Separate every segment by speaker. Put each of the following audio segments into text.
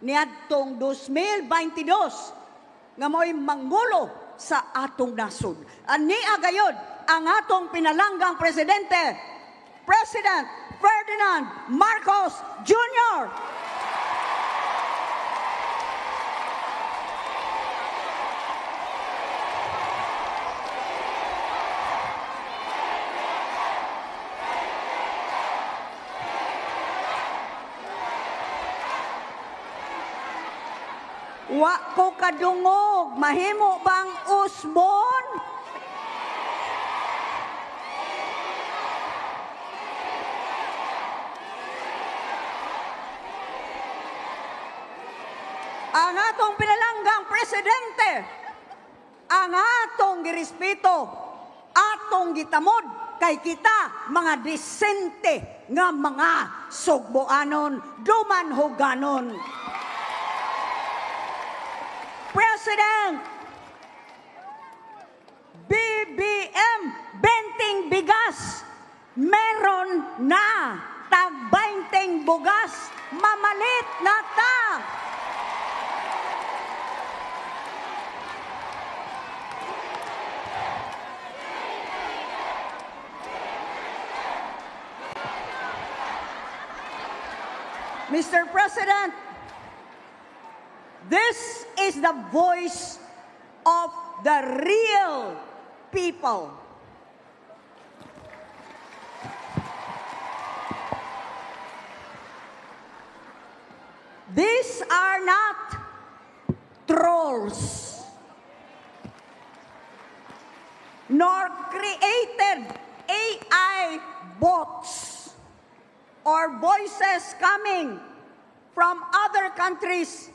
Speaker 1: niadtong 2022 nga mo'y mangulo sa atong nasod. Ani agayod ang atong pinalanggang presidente, President Ferdinand Marcos Jr. Wa ko kadungog, mahimo bang usbon? Ang atong pinalanggang presidente, ang atong girespeto, atong gitamod, kay kita mga disente nga mga sugboanon, dumanhoganon. President, BBM, benting bigas, meron na, tag-20 bugas, mamalit na ta. Mr. President, this is the voice of the real people. These are not trolls, nor created AI bots or voices coming from other countries.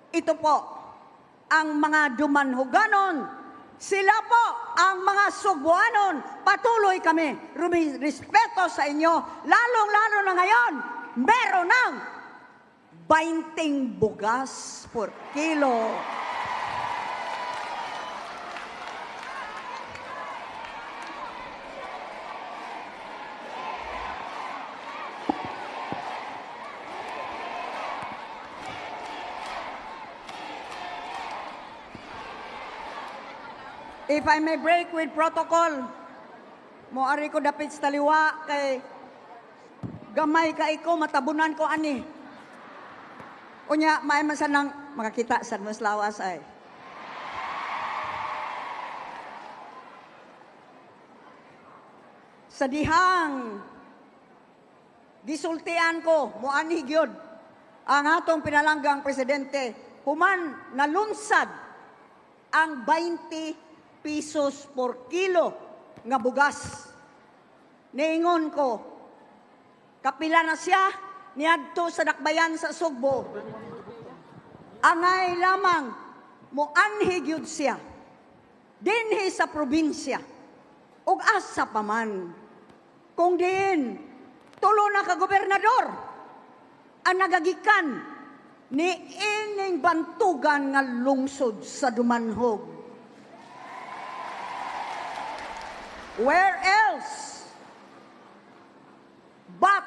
Speaker 1: Ito po, ang mga dumanhoganon, sila po ang mga Subuanon. Patuloy kami respeto sa inyo, lalong-lalo na ngayon, meron ng 20 bugas per kilo. If I may break with protocol, moari ko dapit sa taliwa kay gamay ka iko, matabunan ko ani. Unya, may masanang makakita sa mas lawas ay. Sa dihang gisultian ko, moani gyud ang atong pinalanggang presidente, human nalunsad ang 20 pesos per kilo nga bugas. Niingon ko, kapila na siya, niadto sa dakbayan sa Sugbo. Angay lamang, moanhi gyud siya, dinhi sa probinsya, ug asa pa man. Kung din, tulo na ka gobernador, ang nagagikan ni ining bantugan nga lungsod sa Dumanhog. Where else but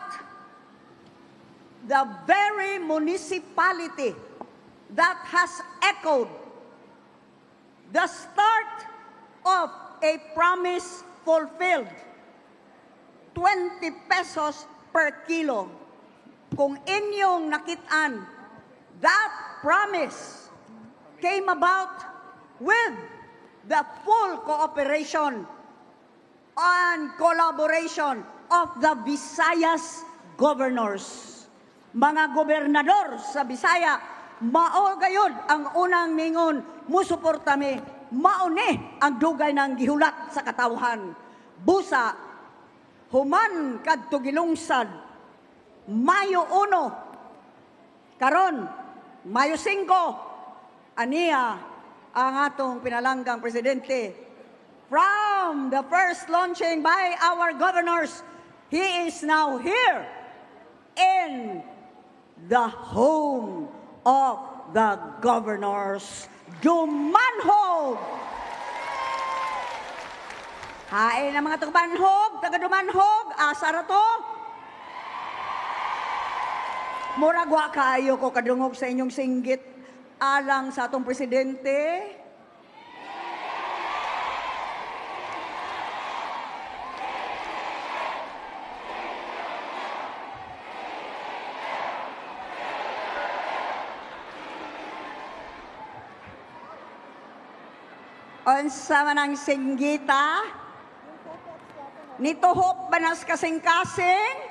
Speaker 1: the very municipality that has echoed the start of a promise fulfilled, 20 pesos per kilo. Kung inyong nakitaan, that promise came about with the full cooperation and collaboration of the Visayas governors. Mga gobernador sa Bisaya, mao gayud ang unang mingon, musuporta mi, mauni ang dugay ng gihulat sa katawhan. Busa, human kadto gilungsad, Mayo 1, karon, Mayo 5, aniya ang atong pinalanggang presidente. From the first launching by our governors, he is now here in the home of the governors, Dumanhog. Hain ang mga taga-Dumanhog, asa ra to? Murag wa kaayo ko kadungog sa inyong singgit alang sa atong presidente. Unsa man ang singgita? Nituhop ba nas kasing-kasing?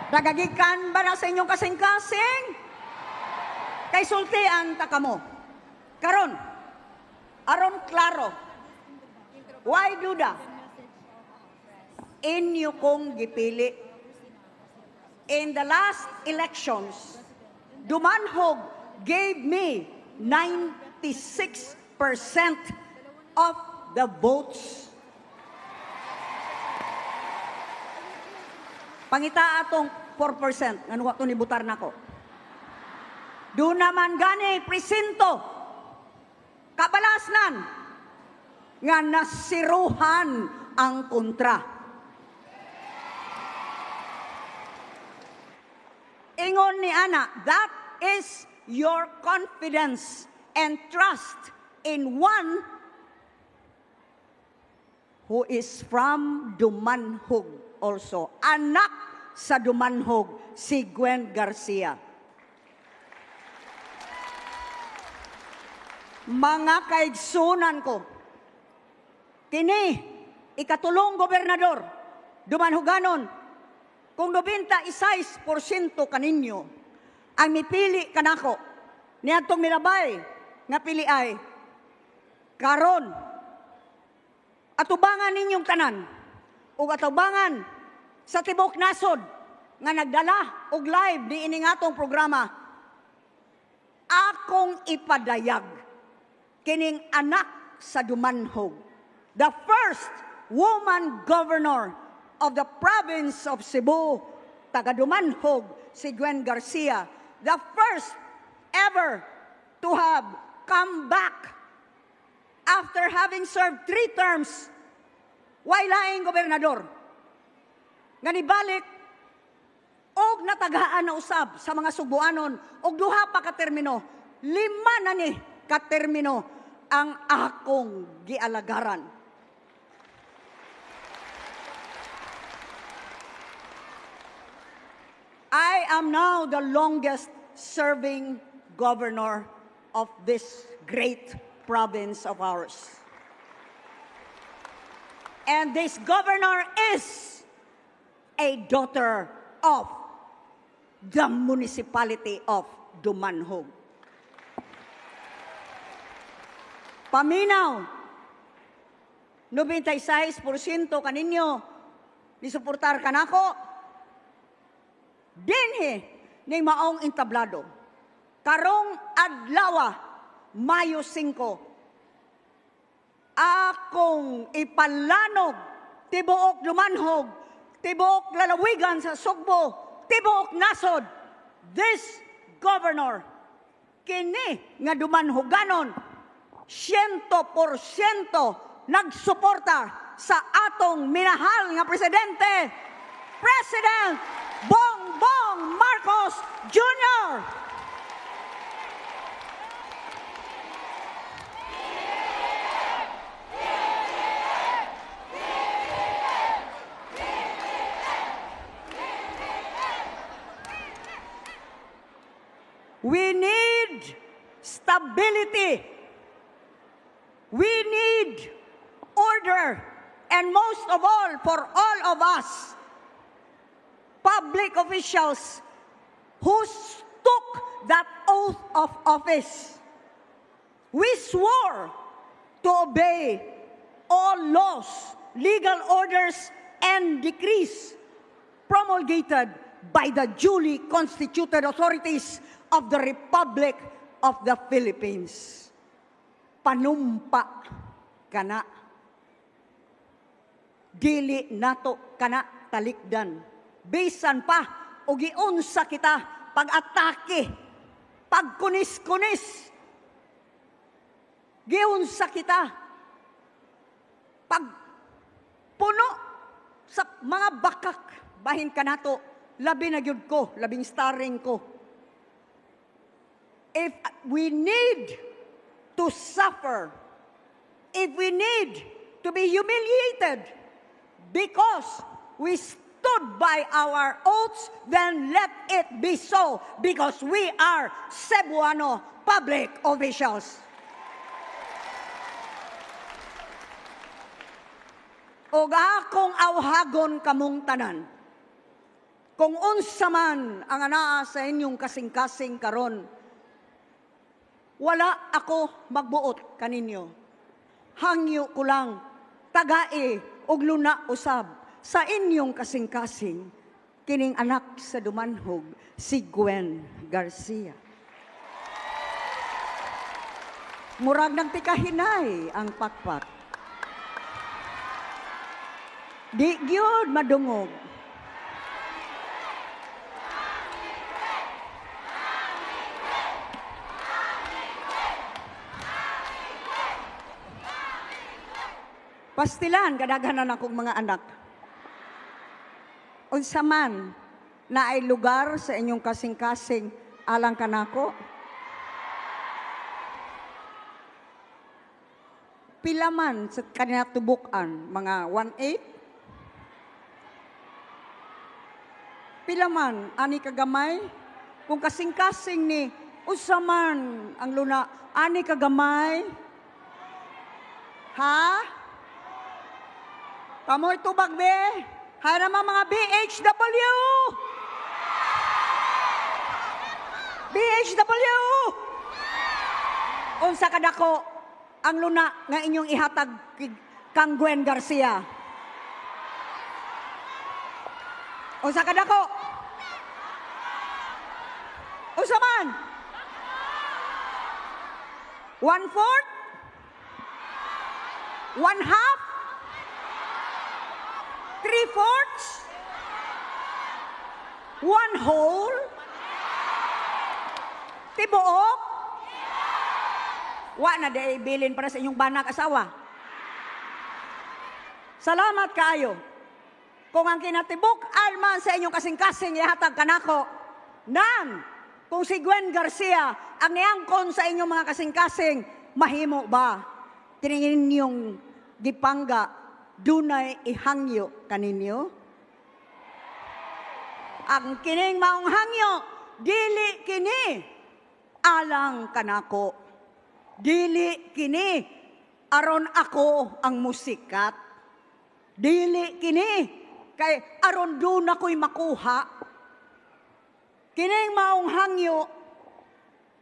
Speaker 1: Nagagikan ba na sa inyong kasing-kasing? Kay sultian ta kamo. Karon, aron klaro. Why duda? Inyo kong gipili. In the last elections, Dumanhog gave me 96% of the votes. Pangita atong 4%, ano wato ni butar nako. Doon naman gani presinto, kabalasnan, nga nasiruhan ang kontra. Ingon ni Ana, that is your confidence and trust in one who is from Dumanhog also. Anak sa Dumanhog, si Gwen Garcia. Mga kaigsunan ko, kini, ikatulong gobernador, Dumanhoganon, kung 96% kaninyo, ang mipili kanako, niadtong milabay, nga pili ay, karon, atubangan ninyong tanan, o atubangan sa tibok nasod nga nagdala og live di ining atong programa, akong ipadayag kining anak sa Dumanhog, the first woman governor of the province of Cebu, taga Dumanhog, si Gwen Garcia, the first ever to have come back after having served 3 terms while laing gobernador. Nga nibalik, og natagaan na usab sa mga Subuanon, og duha pa ka termino, 5 na ni ka termino ang akong gialagaran. I am now the longest serving governor of this great province of ours. And this governor is a daughter of the municipality of Dumanhog. Paminaw, 96% kaninyo nisuportar kanako. Dinhi ni maong entablado. Karong adlaw, Mayo 5, akong ipalanog tibuok Dumanhog, tibuok lalawigan sa Sugbo, tibuok nasod, this governor, kini nga Dumanhoganon, 100% nagsuporta sa atong minahal nga presidente, President Bongbong Marcos Jr. We need stability. We need order. And most of all, for all of us, public officials who took that oath of office, we swore to obey all laws, legal orders, and decrees promulgated by the duly constituted authorities of the Republic of the Philippines. Panumpa kana. Dili nato kana talikdan. Bisan pa, o giunsa kita pag-atake, pagkunis-kunis. Giunsa kita pag puno sa mga bakak bahin kanato labi na gyud ko, labing starring ko. If we need to suffer, if we need to be humiliated because we stood by our oaths, then let it be so because we are Cebuano public officials. O akong awhagon kamong tanan, kung unsa man ang anaa sa inyong kasing-kasing karon, wala ako magbuot kaninyo. Hangyo ko lang, tagai og luna usab sa inyong kasing-kasing, kining anak sa dumanhog, si Gwen Garcia. Murag ng tikahinay ang pakpak. Di gyud madungog. Pastilan kadaghanan akong mga anak. Unsa man na ay lugar sa inyong kasing-kasing alang kanako? Pila man sa kanina tubukan, mga 1/8? Pila man, ani kagamay? Kung kasing-kasing ni, unsa man ang luna, ani kagamay? Ha? Kamoy tubag be? Hay naman mga BHW! BHW! Unsa kadako ang luna nga inyong ihatag kang Gwen Garcia? Unsa kadako? Unsa man? 1/4? 1/2? 3/4? 1 whole? Tibuok? Wa na day bilin para sa inyong banak asawa. Salamat kaayo. Kung ang kinatibuk alman sa inyong kasing-kasing ihatag kanako, nang kung si Gwen Garcia ang niangkon sa inyong mga kasing-kasing, mahimo ba? Tiningin niyong gipangga, dunay ihangyo kaninyo? Ang kining maong hangyo, dili kini alang kanako. Dili kini aron ako ang musikat. Dili kini kay aron doon ako'y makuha. Kining maong hangyo,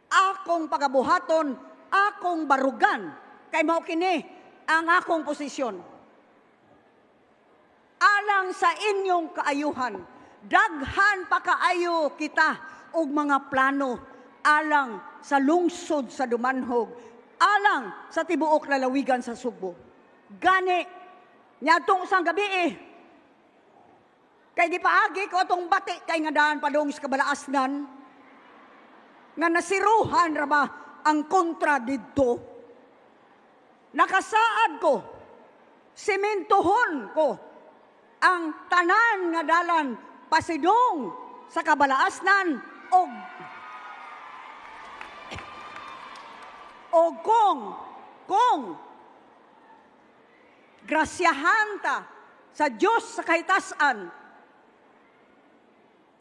Speaker 1: akong pagabuhaton, akong barugan, kay mao kini ang akong posisyon. Alang sa inyong kaayuhan, daghan pa kaayo kita og mga plano alang sa lungsod sa Dumanhog, alang sa tibuok lalawigan sa Subo. Gani, nyatong sang gabi kay di paagi ko itong bati kay nga daan padong sa kabalaasnan nga nasiruhan ra ba ang kontra didto. Nakasaad ko, simentohon ko ang tanan nga dalan pasidong sa kabalaasnan o kung grasyahan ta sa Diyos sa kahitasan,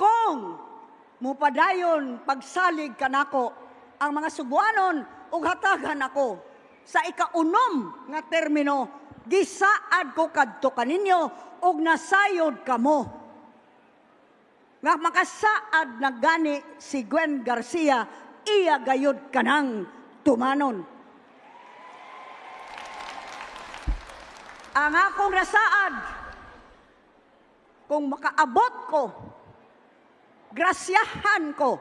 Speaker 1: kung mupadayon pagsalig kanako ang mga Subuanon ug hatagan ako sa ikaunom nga termino, gisaad ko kadto kaninyo ug nasayod kamo nga makasaad na gani si Gwen Garcia, iya gayud kanang tumanon. Ang akong nasaad, kung makaabot ko, grasyahan ko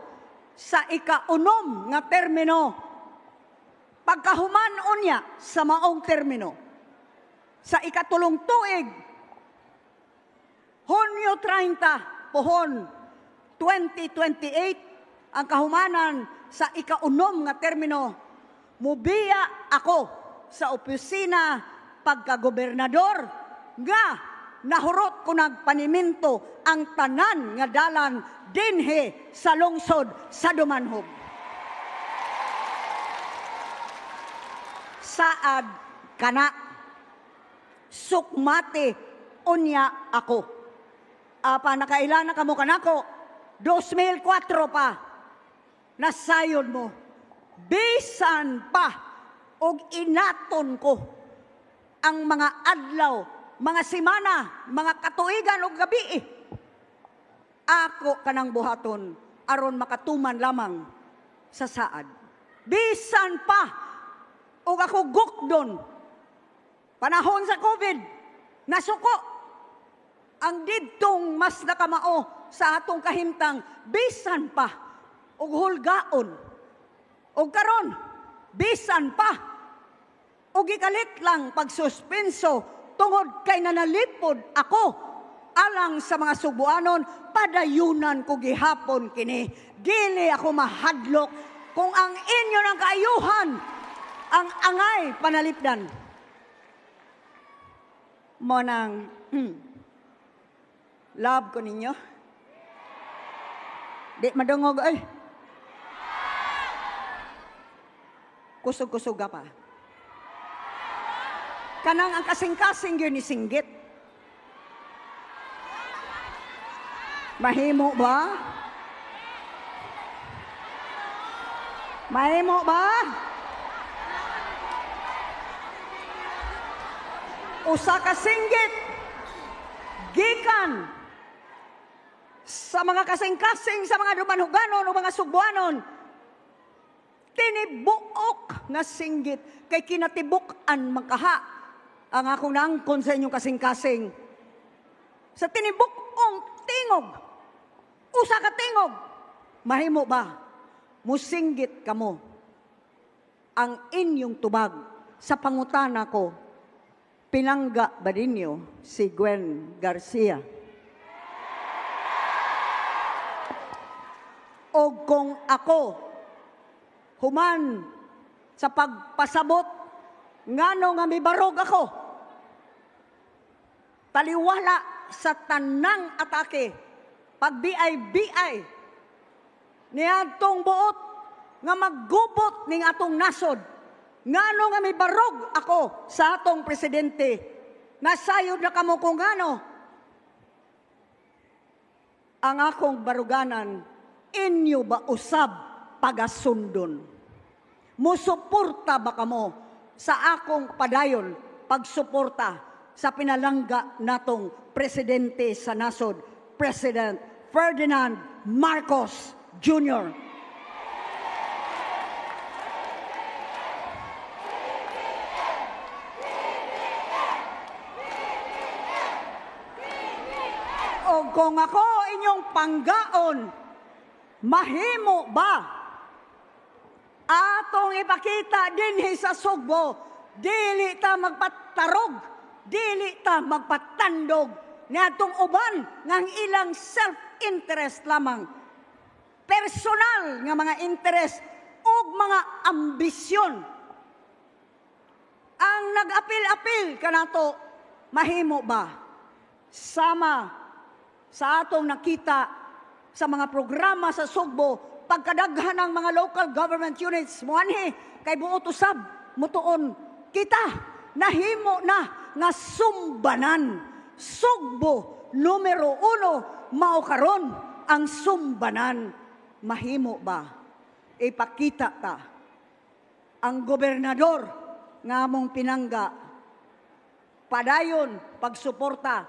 Speaker 1: sa ikaunom nga termino, pagkahuman unya sa maong termino, sa ikatulong tuig, Hunyo 30, pohon 2028, ang kahumanan sa ikaunom nga termino, mubiya ako sa opisina pagkagobernador nga nahurot ko nagpaniminto ang tanan nga dalan dinhi sa lungsod sa Dumanhog. Saad kana, sukmati unya ako. Apa nakailan na kamo kanako, 2004 pa, nasayod mo. Bisan pa, og inaton ko ang mga adlaw, mga simana, mga katuigan o gabi. Ako kanang buhaton, aron makatuman lamang sa saad. Bisan pa, o ako gukdon, panahon sa COVID, nasuko, ang didtong mas nakamao sa atong kahimtang, bisan pa, o hulgaon, o karon, bisan pa, o gikalit lang pagsuspenso, tungod kay nanalipod ako, alang sa mga Subuanon, padayunan ko gihapon kini. Dili ako mahadlok kung ang inyo ng kaayuhan, ang angay panalipdan. Mo nang love ko ninyo. Di madungog ay. Kusog-kusog pa. Kanang ang kasing-kasing yun ni singgit. Mahimo ba? Mahimo ba? Usa ka singgit gikan sa mga kasing-kasing sa mga Dumanhoganon o mga Subuanon, tinibuok nga singgit kay kinatibuk-an magkaha ang akong naangkon sa inyong kasing-kasing sa tinibuk-ong tingog, usa ka tingog. Mahimo ba musinggit kamo ang inyong tubag sa pangutana ko? Pinangga ba ninyo si Gwen Garcia? O kung ako, human sa pagpasabot, ngano nga mibarog ako, taliwala sa tanang atake, pag-BI-BI, niadtong buot nga maggubot ning atong nasod, ngano nga may barog ako sa atong presidente. Nasayod na kamo kung ngano. Ang akong baruganan, inyo ba usab pagasundon? Musuporta ba kamo sa akong padayon pagsuporta sa pinalangga natong presidente sa nasod, President Ferdinand Marcos Jr.? O kung ako inyong panggaon, mahimo ba atong ipakita dinhi sa Sugbo, dili ta magpatarog, dili ta magpatandog niadtong uban ngang ilang self-interest lamang, personal nga mga interest ug mga ambisyon ang nag-apil-apil kanato. Mahimo ba sama sa atong nakita sa mga programa sa Sugbo, pagkadaghan ng mga local government units muanhi kay buot usab mutuon kita nahimo na nga sumbanan Sugbo numero 1 mao karon ang sumbanan. Mahimo ba ipakita ta ang gobernador nga among pinangga padayon pagsuporta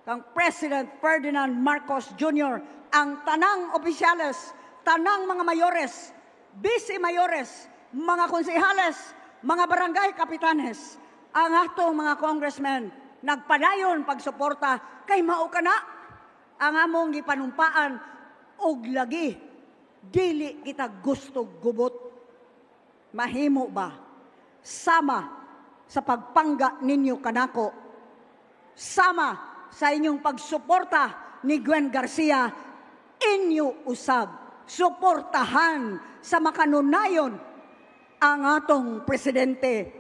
Speaker 1: kang President Ferdinand Marcos Jr. ang tanang opisyales, tanang mga mayores, vice mayores, mga konsehales, mga barangay kapitanes, ang atong mga congressmen nagpadayon pagsuporta kay mao kana ang among gipanumpaan og lagi dili kita gusto gubot. Mahimo ba sama sa pagpangga ninyo kanako, sama sa inyong pagsuporta ni Gwen Garcia, inyo usab suportahan sa makanunayon ang atong presidente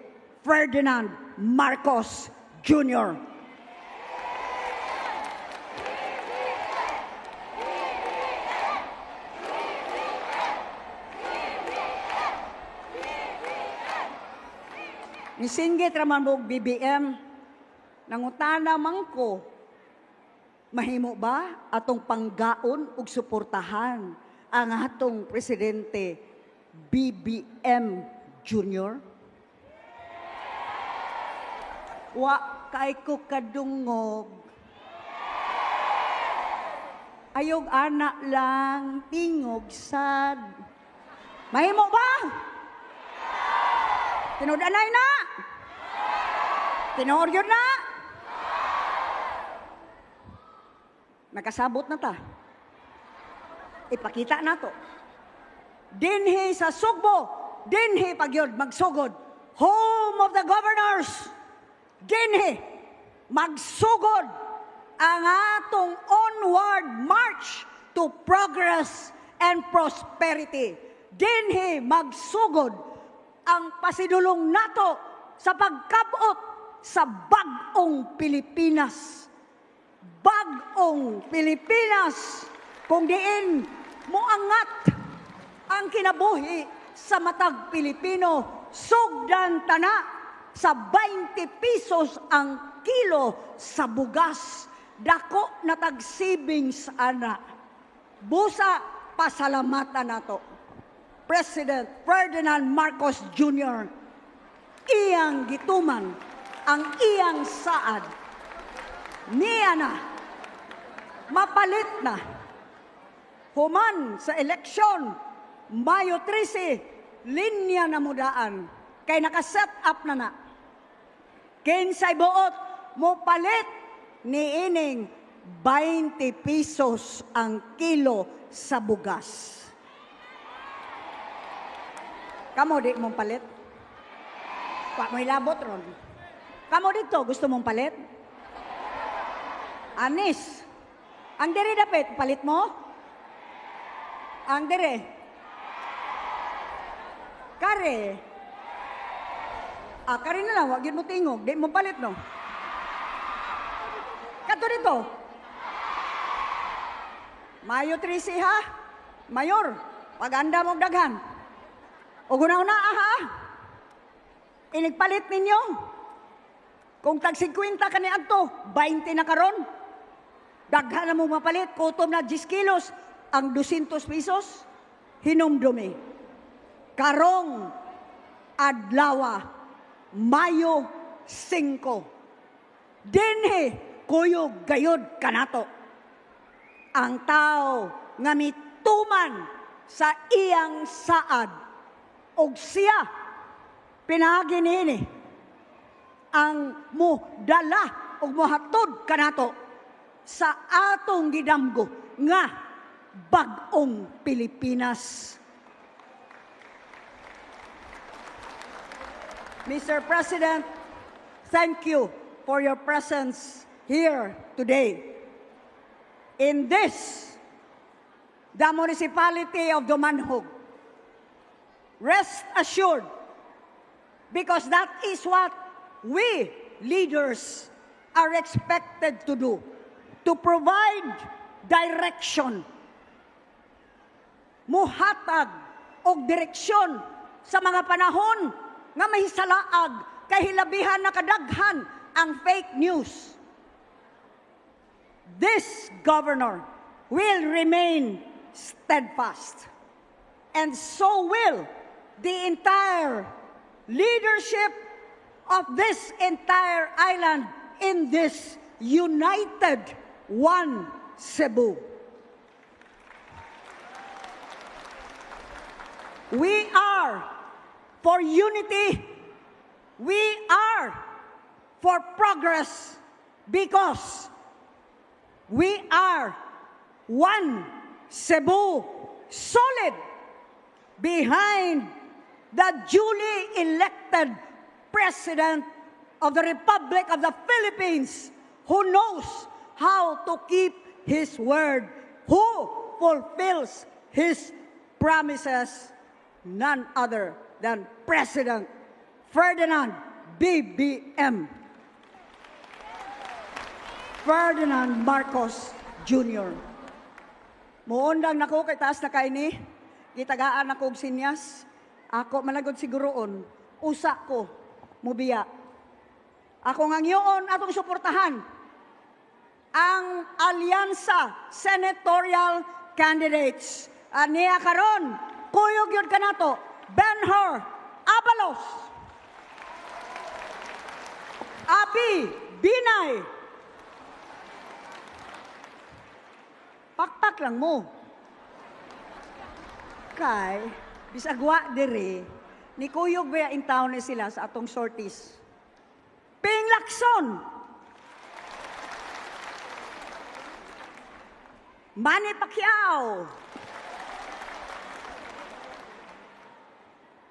Speaker 1: Ferdinand Marcos Jr. Nisinggit raman mo og BBM, nangutana man ko, mahimo ba atong panggaon ug suportahan ang atong presidente BBM Jr.? Wa kay ko kadungog. Ayog anak lang, tingog sad. Mahimo ba? Tinud-anay na? Tinuod yun na? Nakasabot na ta. Ipakita na to. Dinhi sa Sugbo, dinhi pagyod magsugod. Home of the governors. Dinhi magsugod ang atong onward march to progress and prosperity. Dinhi magsugod ang pasidulong nato sa pagkabot sa bag-ong Pilipinas. Bag-ong Pilipinas kung diin moangat ang kinabuhi sa matag Pilipino, sugdan tana sa 20 pesos ang kilo sa bugas. Dako na tag-savings ana. Busa pasalamatan nato. President Ferdinand Marcos Jr. iyang gituman ang iyang saad. Niya na, mapalit na. Human sa eleksyon, Mayo 13, linya na mudaan. Kay nakaset up na na. Kinsay buot, mo palit ni ining 20 pesos ang kilo sa bugas. Kamo di mong palit? Wa mo ilabot ron. Kamo dito, gusto mong palit? Anis. Ang dire dapat, palit mo? Ang dire. Kare. Kare na lang, wag yun mo tingog. Di mo palit, no? Kato dito. Mayo 13 ha? Mayor, pag-anda mong daghan. O guna-una, ha? Inigpalit ninyo. Kung tag 50 ka ni Anto, 20 na karon. Daghan na mo mapalit, kutom na 10 kilos, ang 200 pesos, hinumdumi. Karong adlawa, Mayo 5. Dinhi, kuyog gayod kanato. Ang tao nga mituman sa iyang saad, og siya pinagini ang dala og mohatod kanato sa atong gidamgo nga bag-ong Pilipinas. Mr. President, thank you for your presence here today. In this, the municipality of Dumanhog, rest assured, because that is what we leaders are expected to do, to provide direction, muhatag og direksyon sa mga panahon nga mahisalaag kay hilabihan na kadaghan ang fake news. This governor will remain steadfast, and so will the entire leadership of this entire island in this united one Cebu. We are for unity. We are for progress because we are one Cebu, solid behind the duly elected President of the Republic of the Philippines, who knows how to keep his word, who fulfills his promises, none other than President Ferdinand BBM. Ferdinand Marcos Jr. Muundang nako kay taas na kaini, gitagaan ako og sinyas, ako managod siguroon, usa ko mubiya. Ako nga ngayon atong suportahan ang alyansa senatorial candidates. Aniya karon, kuyog yun ka nato, Ben-Hur Abalos, Abi Binay. Pakpak lang mo. Kay, bisagwa dire, ni kuyog ba in town ni sila sa atong sorties. Ping Lacson, Manny Pacquiao,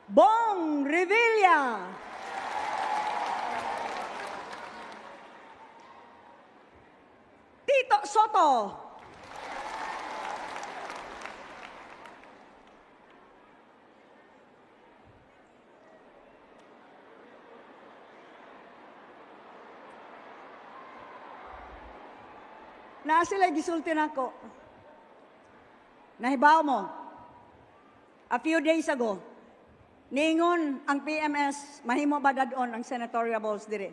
Speaker 1: Bong Revilla, Tito Soto, na sila gisulti nako. Nahibaw mo, a few days ago, ningon ang PMS, mahimo ba dadon ang senatorial balls dire?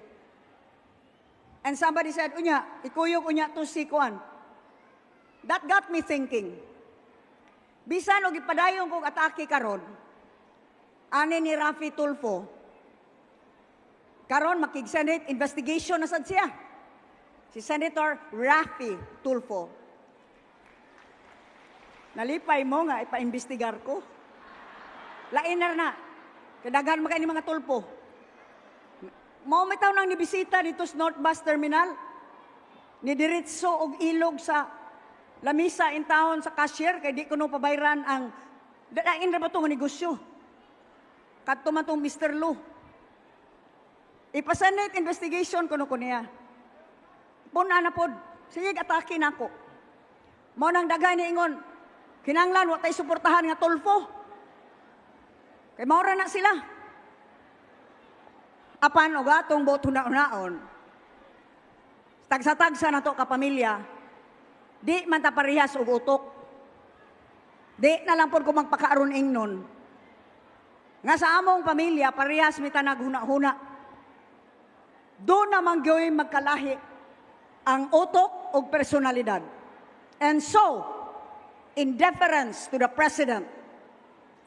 Speaker 1: And somebody said, unya, ikuyog unya to si Kuan. That got me thinking. Bisan og ipadayon kong atake karon, ani ni Rafi Tulfo, karon makig-Senate investigation na sad siya. Si Senator Rafi Tulfo. Nalipay mo nga, ipaimbestigar ko. Lainar na. Kadaghan maka ni mga tulpo. Mao may taon nang nibisita dito sa North Bus Terminal. Nidiritso og ilog sa lamisa in town sa cashier kay di ko no pabayran ang dalain ra ba tong negosyo. Kadto man tong Mr. Lu. Ipa-Senate investigation kuno niya. Puna na pod, sige atake na ako. Mo nang daghan ni ingon, kinanglan wa tay suportahan nga Tulfo. Kay maura na sila. Apan og atong boto na unaon. Tagsa-tagsa na to ka pamilya, di man ta parehas og utok. Di na lang pod ko magpakaaron ingnon. Nga sa among pamilya, parehas mi ta naghuna-huna. Do na man gyoy magkalahi ang utok o personalidad. And so, in deference to the President,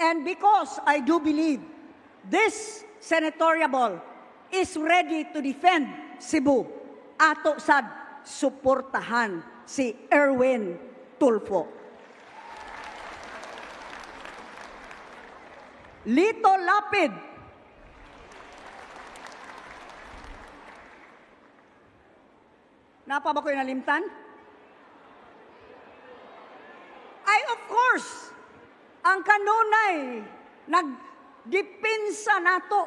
Speaker 1: and because I do believe this senatorial ball is ready to defend Cebu, ato sad suportahan si Erwin Tulfo. Lito Lapid, napa ba ko nalimtan? Ay, of course, ang kanunay, nagdepensa nato,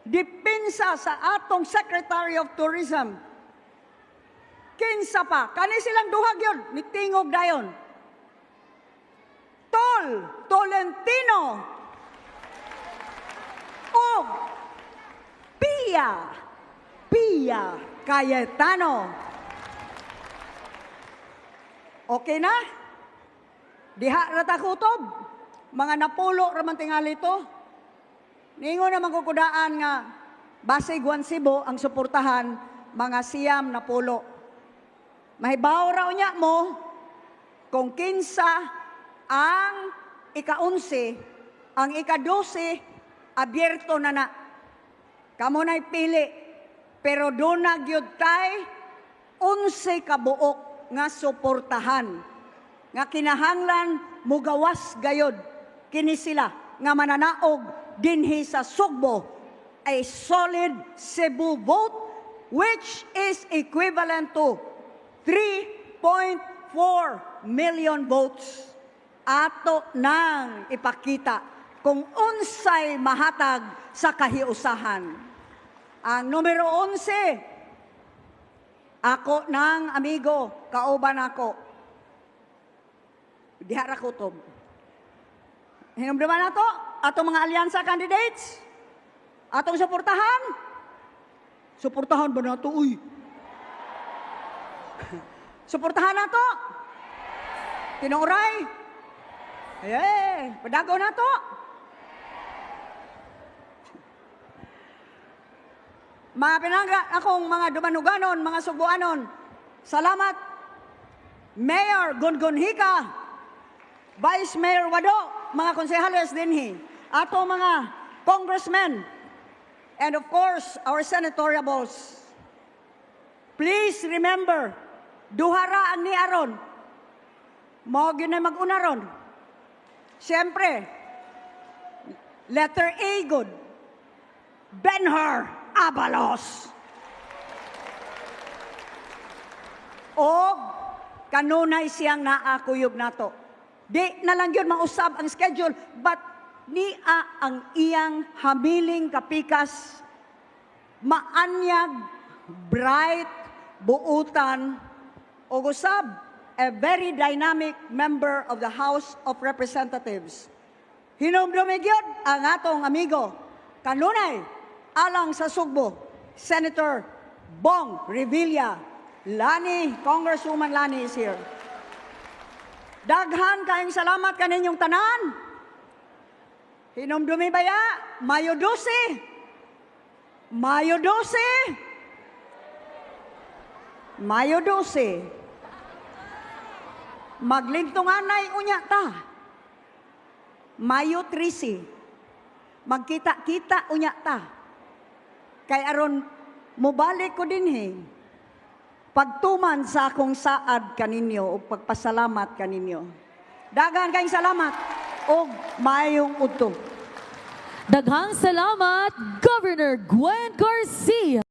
Speaker 1: depensa sa atong Secretary of Tourism. Kinsa pa, kani silang duhag yun, nitingog dayon. Tolentino, o Pia Cayetano. Okay na? Diha rata kutob. Mga napulo raman tingali ito. Ningo naman kukudaan nga Basig Cebu ang suportahan mga siyam na pulo. Mahibaw raw niya mo kung kinsa ang ika-11, ang ika-12 abierto na na. Kamo na'y pili. Pero doon na gyud tay 11 kabuok nga suportahan nga kinahanglan mugawas gayod kini sila nga mananaog dinhi sa Sugbo, a solid Cebu vote which is equivalent to 3.4 million votes. Ato nang ipakita kung unsay mahatag sa kahiusahan. Ang numero 11, ako nang amigo, kauban ako. Dihara kutob. Hinumduman na to, atong mga alyansa candidates, atong suportahan. Suportahan ba na to, uy? Suportahan na to. Tinuray. Padago na to. Mga pinangga akong mga dumanuganon, mga subuanon. Salamat. Mayor Gungun Hika, Vice Mayor Wado, mga konsehales dinhi, ato mga congressmen, and of course, our senatoriables. Please remember, duhara ang ni Aron. Mao gyud na mag-unaron. Siyempre, letter A good. Benhur Abalos. O kanunay siyang naakuyog nato. Di na lang yun mausab ang schedule, but niya ang iyang hamiling kapikas, maanyag, bright, buutan, o usab, a very dynamic member of the House of Representatives. Hinumdumig yun ang atong amigo, kanunay, alang sa Sugbo, Senator Bong Revilla. Lani, Congresswoman Lani is here. Daghan kayong salamat kaninyong tanan. Hinumdumi baya, Mayo 12. Mayo 12. Mayo 12. Maglintunganay unya ta. Mayo 13. Magkita-kita unya ta. Kay aron mubalik ko din pagtuman sa akong saad kaninyo o pagpasalamat kaninyo. Dagan kayong salamat o mayong udto.
Speaker 2: Daghang salamat, Governor Gwen Garcia.